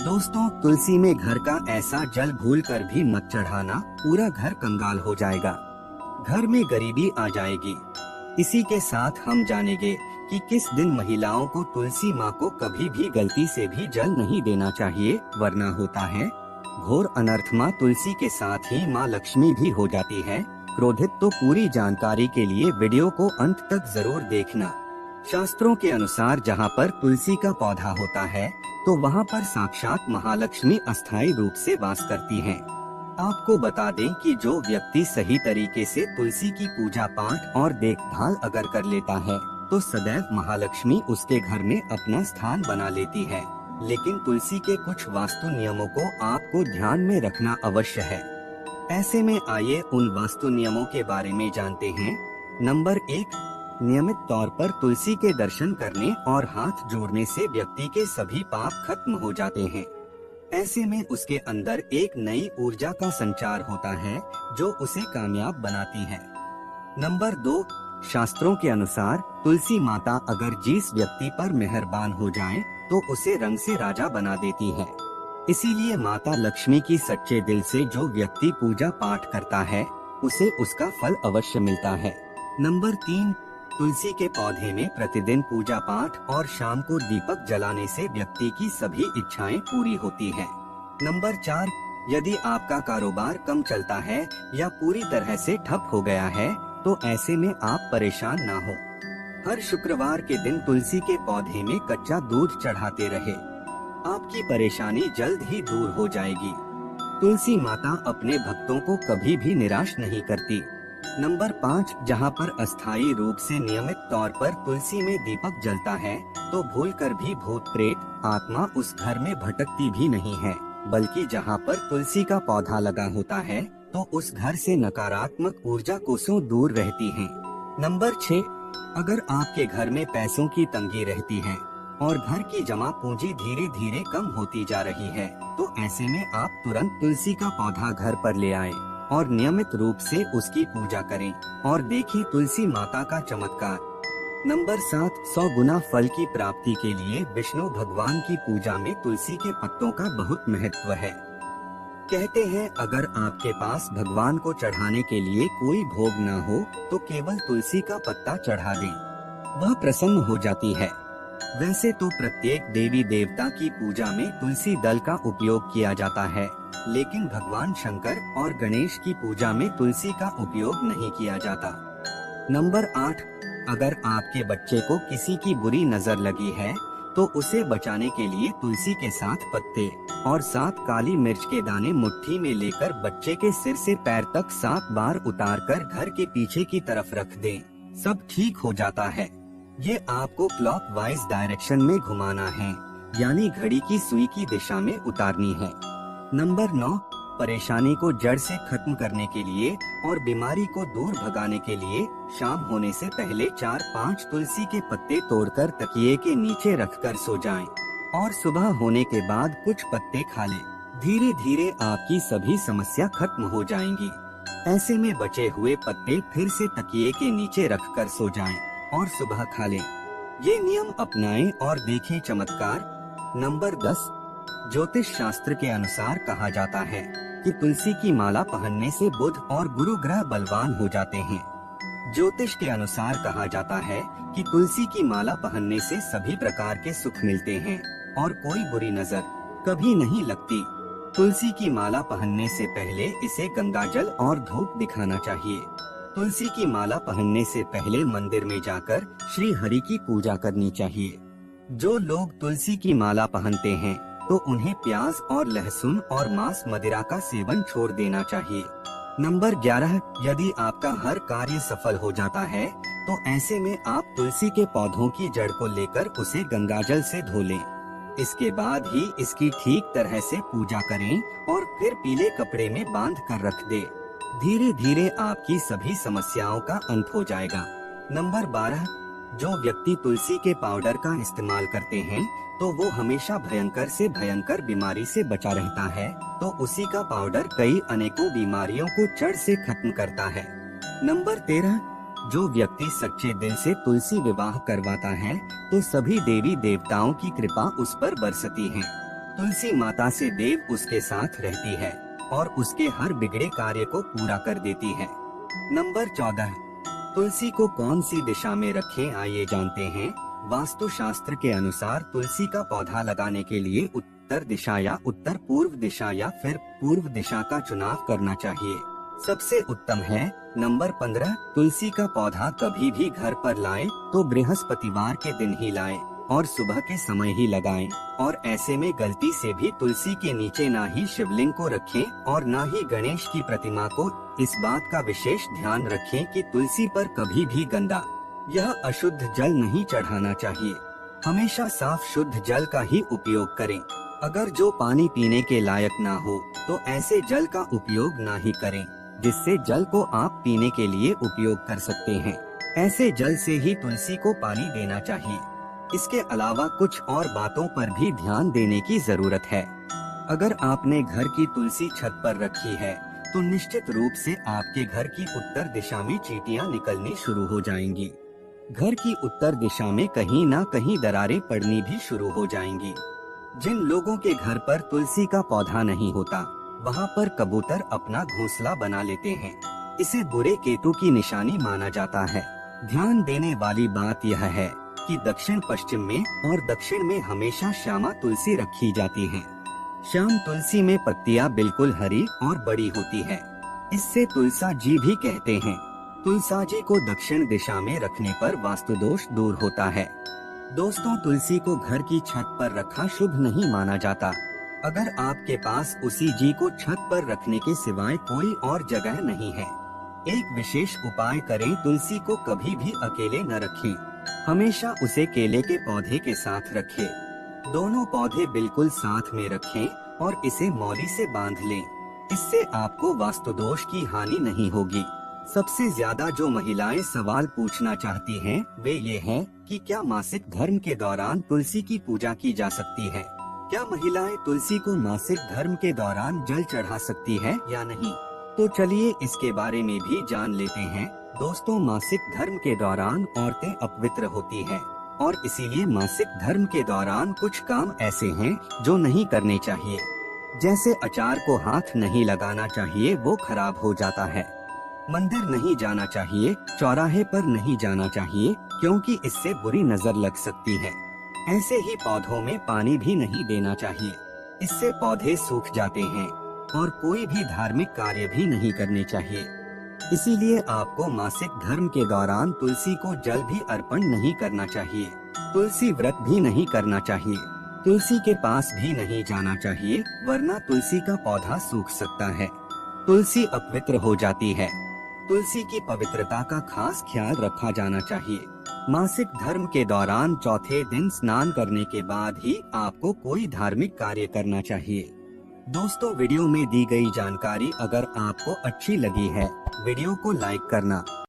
दोस्तों, तुलसी में घर का ऐसा जल भूल कर भी मत चढ़ाना, पूरा घर कंगाल हो जाएगा, घर में गरीबी आ जाएगी। इसी के साथ हम जानेंगे कि किस दिन महिलाओं को तुलसी माँ को कभी भी गलती से भी जल नहीं देना चाहिए, वरना होता है घोर अनर्थ। माँ तुलसी के साथ ही माँ लक्ष्मी भी हो जाती है क्रोधित। तो पूरी जानकारी के लिए वीडियो को अंत तक जरूर देखना। शास्त्रों के अनुसार जहाँ पर तुलसी का पौधा होता है तो वहाँ पर साक्षात महालक्ष्मी अस्थायी रूप से वास करती हैं। आपको बता दें कि जो व्यक्ति सही तरीके से तुलसी की पूजा पाठ और देखभाल अगर कर लेता है तो सदैव महालक्ष्मी उसके घर में अपना स्थान बना लेती है। लेकिन तुलसी के कुछ वास्तु नियमों को आपको ध्यान में रखना अवश्य है। ऐसे में आइए उन वास्तु नियमों के बारे में जानते हैं। नंबर 1, नियमित तौर पर तुलसी के दर्शन करने और हाथ जोड़ने से व्यक्ति के सभी पाप खत्म हो जाते हैं। ऐसे में उसके अंदर एक नई ऊर्जा का संचार होता है जो उसे कामयाब बनाती है। नंबर 2, शास्त्रों के अनुसार तुलसी माता अगर जिस व्यक्ति पर मेहरबान हो जाए तो उसे रंग से राजा बना देती है। इसीलिए माता लक्ष्मी की सच्चे दिल से जो व्यक्ति पूजा पाठ करता है उसे उसका फल अवश्य मिलता है। नंबर 3, तुलसी के पौधे में प्रतिदिन पूजा पाठ और शाम को दीपक जलाने से व्यक्ति की सभी इच्छाएं पूरी होती हैं। नंबर 4, यदि आपका कारोबार कम चलता है या पूरी तरह से ठप हो गया है तो ऐसे में आप परेशान ना हो। हर शुक्रवार के दिन तुलसी के पौधे में कच्चा दूध चढ़ाते रहे, आपकी परेशानी जल्द ही दूर हो जाएगी। तुलसी माता अपने भक्तों को कभी भी निराश नहीं करती। नंबर 5, जहाँ पर अस्थायी रूप से नियमित तौर पर तुलसी में दीपक जलता है तो भूलकर भी भूत प्रेत आत्मा उस घर में भटकती भी नहीं है, बल्कि जहाँ पर तुलसी का पौधा लगा होता है तो उस घर से नकारात्मक ऊर्जा कोसों दूर रहती है। नंबर 6, अगर आपके घर में पैसों की तंगी रहती है और घर की जमा पूंजी धीरे धीरे कम होती जा रही है तो ऐसे में आप तुरंत तुलसी का पौधा घर पर ले आए और नियमित रूप से उसकी पूजा करें और देखें तुलसी माता का चमत्कार। नंबर 7, 100 गुना फल की प्राप्ति के लिए विष्णु भगवान की पूजा में तुलसी के पत्तों का बहुत महत्व है। कहते हैं अगर आपके पास भगवान को चढ़ाने के लिए कोई भोग न हो तो केवल तुलसी का पत्ता चढ़ा दें, वह प्रसन्न हो जाती है। वैसे तो प्रत्येक देवी देवता की पूजा में तुलसी दल का उपयोग किया जाता है, लेकिन भगवान शंकर और गणेश की पूजा में तुलसी का उपयोग नहीं किया जाता। नंबर 8, अगर आपके बच्चे को किसी की बुरी नजर लगी है तो उसे बचाने के लिए तुलसी के 7 पत्ते और 7 काली मिर्च के दाने मुट्ठी में लेकर बच्चे के सिर से पैर तक 7 बार उतारकर घर के पीछे की तरफ रख दें, सब ठीक हो जाता है। ये आपको क्लॉकवाइज डायरेक्शन में घुमाना है, यानी घड़ी की सुई की दिशा में उतारनी है। नंबर 9, परेशानी को जड़ से खत्म करने के लिए और बीमारी को दूर भगाने के लिए शाम होने से पहले 4-5 तुलसी के पत्ते तोड़कर तकिए के नीचे रखकर सो जाएं और सुबह होने के बाद कुछ पत्ते खा लें। धीरे धीरे आपकी सभी समस्या खत्म हो जाएंगी। ऐसे में बचे हुए पत्ते फिर से तकिए के नीचे रखकर सो जाएं और सुबह खा लें। ये नियम अपनाएं और देखें चमत्कार। नंबर 10, ज्योतिष शास्त्र के अनुसार कहा जाता है कि तुलसी की माला पहनने से बुध और गुरु ग्रह बलवान हो जाते हैं। ज्योतिष के अनुसार कहा जाता है कि तुलसी की माला पहनने से सभी प्रकार के सुख मिलते हैं और कोई बुरी नजर कभी नहीं लगती। तुलसी की माला पहनने से पहले इसे गंगाजल और धूप दिखाना चाहिए। तुलसी की माला पहनने से पहले मंदिर में जाकर श्री हरि की पूजा करनी चाहिए। जो लोग तुलसी की माला पहनते हैं तो उन्हें प्याज और लहसुन और मांस मदिरा का सेवन छोड़ देना चाहिए। नंबर 11, यदि आपका हर कार्य सफल हो जाता है तो ऐसे में आप तुलसी के पौधों की जड़ को लेकर उसे गंगाजल से धो लें। इसके बाद ही इसकी ठीक तरह से पूजा करें और फिर पीले कपड़े में बांध कर रख दे। धीरे धीरे आपकी सभी समस्याओं का अंत हो जाएगा। नंबर 12, जो व्यक्ति तुलसी के पाउडर का इस्तेमाल करते हैं तो वो हमेशा भयंकर से भयंकर बीमारी से बचा रहता है, तो उसी का पाउडर कई अनेकों बीमारियों को जड़ से खत्म करता है। नंबर 13, जो व्यक्ति सच्चे दिल से तुलसी विवाह करवाता है तो सभी देवी देवताओं की कृपा उस पर बरसती है। तुलसी माता से देव उसके साथ रहती है और उसके हर बिगड़े कार्य को पूरा कर देती है। नंबर 14, तुलसी को कौन सी दिशा में रखें आइए जानते हैं। वास्तु शास्त्र के अनुसार तुलसी का पौधा लगाने के लिए उत्तर दिशा या उत्तर पूर्व दिशा या फिर पूर्व दिशा का चुनाव करना चाहिए। सबसे उत्तम है नंबर 15, तुलसी का पौधा कभी भी घर पर लाएं तो बृहस्पतिवार के दिन ही लाएं और सुबह के समय ही लगाएं और ऐसे में गलती से भी तुलसी के नीचे ना ही शिवलिंग को रखें और ना ही गणेश की प्रतिमा को। इस बात का विशेष ध्यान रखें कि तुलसी पर कभी भी गंदा यह अशुद्ध जल नहीं चढ़ाना चाहिए। हमेशा साफ शुद्ध जल का ही उपयोग करें। अगर जो पानी पीने के लायक ना हो तो ऐसे जल का उपयोग ना ही करें, जिससे जल को आप पीने के लिए उपयोग कर सकते हैं। ऐसे जल से ही तुलसी को पानी देना चाहिए। इसके अलावा कुछ और बातों पर भी ध्यान देने की जरूरत है। अगर आपने घर की तुलसी छत पर रखी है तो निश्चित रूप से आपके घर की उत्तर दिशा में चींटियां निकलनी शुरू हो जाएंगी। घर की उत्तर दिशा में कहीं ना कहीं दरारें पड़नी भी शुरू हो जाएंगी। जिन लोगों के घर पर तुलसी का पौधा नहीं होता वहाँ पर कबूतर अपना घोंसला बना लेते हैं। इसे बुरे केतु की निशानी माना जाता है। ध्यान देने वाली बात यह है कि दक्षिण पश्चिम में और दक्षिण में हमेशा श्यामा तुलसी रखी जाती है। श्याम तुलसी में पत्तियां बिल्कुल हरी और बड़ी होती है। इससे तुलसा जी भी कहते हैं। तुलसा जी को दक्षिण दिशा में रखने पर वास्तु दोष दूर होता है। दोस्तों, तुलसी को घर की छत पर रखा शुभ नहीं माना जाता। अगर आपके पास उसी जी को छत पर रखने के सिवाय कोई और जगह नहीं है, एक विशेष उपाय करें। तुलसी को कभी भी अकेले न रखें, हमेशा उसे केले के पौधे के साथ रखें। दोनों पौधे बिल्कुल साथ में रखें और इसे मौली से बांध लें। इससे आपको वास्तु दोष की हानि नहीं होगी। सबसे ज्यादा जो महिलाएं सवाल पूछना चाहती हैं, वे ये हैं कि क्या मासिक धर्म के दौरान तुलसी की पूजा की जा सकती है? क्या महिलाएं तुलसी को मासिक धर्म के दौरान जल चढ़ा सकती है या नहीं? तो चलिए इसके बारे में भी जान लेते हैं। दोस्तों, मासिक धर्म के दौरान औरतें अपवित्र होती हैं और इसीलिए मासिक धर्म के दौरान कुछ काम ऐसे हैं जो नहीं करने चाहिए। जैसे अचार को हाथ नहीं लगाना चाहिए, वो खराब हो जाता है। मंदिर नहीं जाना चाहिए, चौराहे पर नहीं जाना चाहिए क्योंकि इससे बुरी नजर लग सकती है। ऐसे ही पौधों में पानी भी नहीं देना चाहिए, इससे पौधे सूख जाते हैं। और कोई भी धार्मिक कार्य भी नहीं करने चाहिए। इसीलिए आपको मासिक धर्म के दौरान तुलसी को जल भी अर्पण नहीं करना चाहिए। तुलसी व्रत भी नहीं करना चाहिए। तुलसी के पास भी नहीं जाना चाहिए, वरना तुलसी का पौधा सूख सकता है। तुलसी अपवित्र हो जाती है। तुलसी की पवित्रता का खास ख्याल रखा जाना चाहिए। मासिक धर्म के दौरान चौथे दिन स्नान करने के बाद ही आपको कोई धार्मिक कार्य करना चाहिए। दोस्तों, वीडियो में दी गई जानकारी अगर आपको अच्छी लगी है, वीडियो को लाइक करना